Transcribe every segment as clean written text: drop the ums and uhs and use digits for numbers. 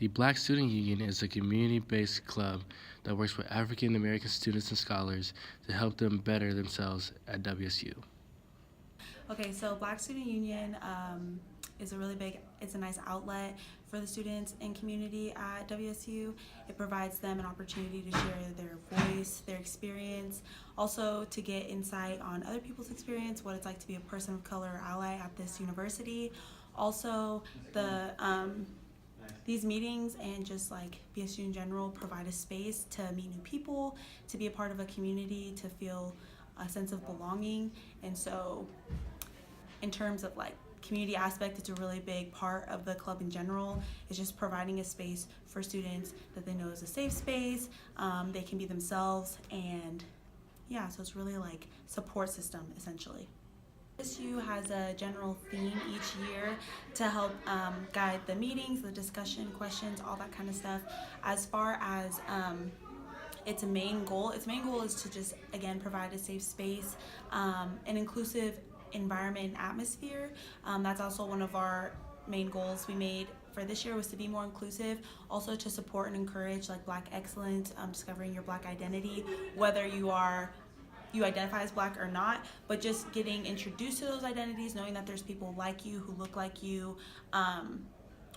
The Black Student Union is a community-based club that works with African American students and scholars to help them better themselves at WSU. Okay, so Black Student Union is a really big, it's a nice outlet for the students and community at WSU. It provides them an opportunity to share their voice, their experience, also to get insight on other people's experience, what it's like to be a person of color or ally at this university. Also, these meetings and just like BSU in general provide a space to meet new people, to be a part of a community, to feel a sense of belonging. And so in terms of like community aspect, it's a really big part of the club in general. It's just providing a space for students that they know is a safe space. They can be themselves, and yeah, so it's really like support system essentially. BSU has a general theme each year to help guide the meetings, the discussion, questions, all that kind of stuff. As far as its main goal is to just, again, provide a safe space, an inclusive environment and atmosphere. That's also one of our main goals we made for this year, was to be more inclusive, also to support and encourage like Black excellence, discovering your Black identity, whether you identify as Black or not, but just getting introduced to those identities, knowing that there's people like you who look like you,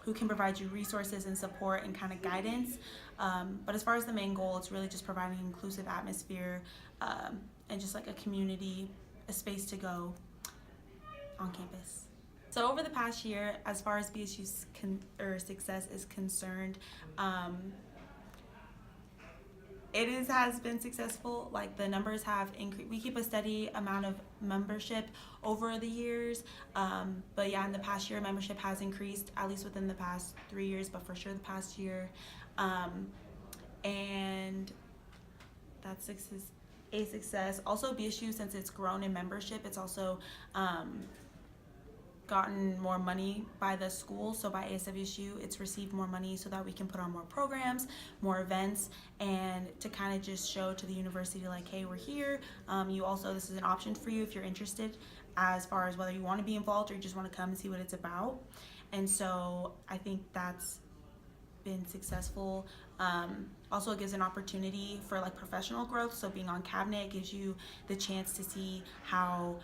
who can provide you resources and support and kind of guidance. But as far as the main goal, it's really just providing an inclusive atmosphere and just like a community, a space to go on campus. So over the past year, as far as BSU's success is concerned, has been successful. Like the numbers have increased. We keep a steady amount of membership over the years, but yeah, in the past year, membership has increased, at least within the past 3 years, but for sure the past year, and that's a success. Also, BSU, since it's grown in membership, it's also gotten more money by the school. So by ASWSU, it's received more money so that we can put on more programs, more events, and to kind of just show to the university like, hey, we're here. This is an option for you if you're interested, as far as whether you want to be involved or you just want to come and see what it's about. And so I think that's been successful. Also, it gives an opportunity for like professional growth. So being on cabinet gives you the chance to see how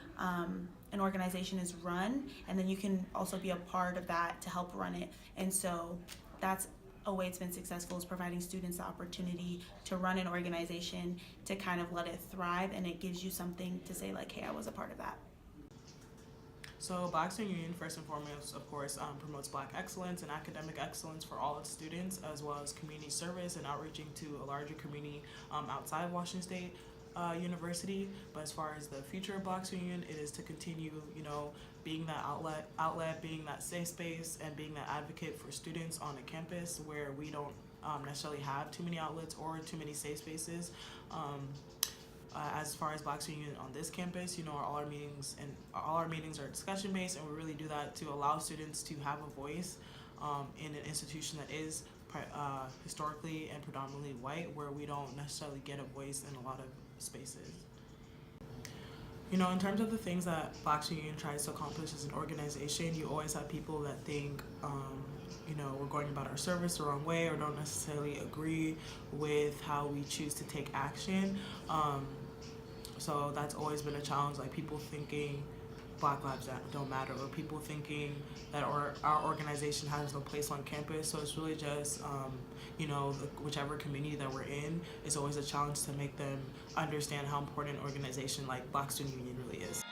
an organization is run, and then you can also be a part of that to help run it. And so that's a way it's been successful, is providing students the opportunity to run an organization, to kind of let it thrive, and it gives you something to say like, hey, I was a part of that. So Black Student Union, first and foremost, of course, promotes Black excellence and academic excellence for all its students, as well as community service and outreaching to a larger community outside of Washington State University. But as far as the future of Black Student Union, it is to continue, being that outlet, being that safe space, and being that advocate for students on a campus where we don't necessarily have too many outlets or too many safe spaces. As far as Black Student Union on this campus, all our meetings are discussion based, and we really do that to allow students to have a voice in an institution that is historically and predominantly white, where we don't necessarily get a voice in a lot of spaces. In terms of the things that Black Student Union tries to accomplish as an organization, you always have people that think we're going about our service the wrong way, or don't necessarily agree with how we choose to take action. So that's always been a challenge, like people thinking Black lives don't matter, or people thinking that our organization has no place on campus. So it's really just, whichever community that we're in, it's always a challenge to make them understand how important an organization like Black Student Union really is.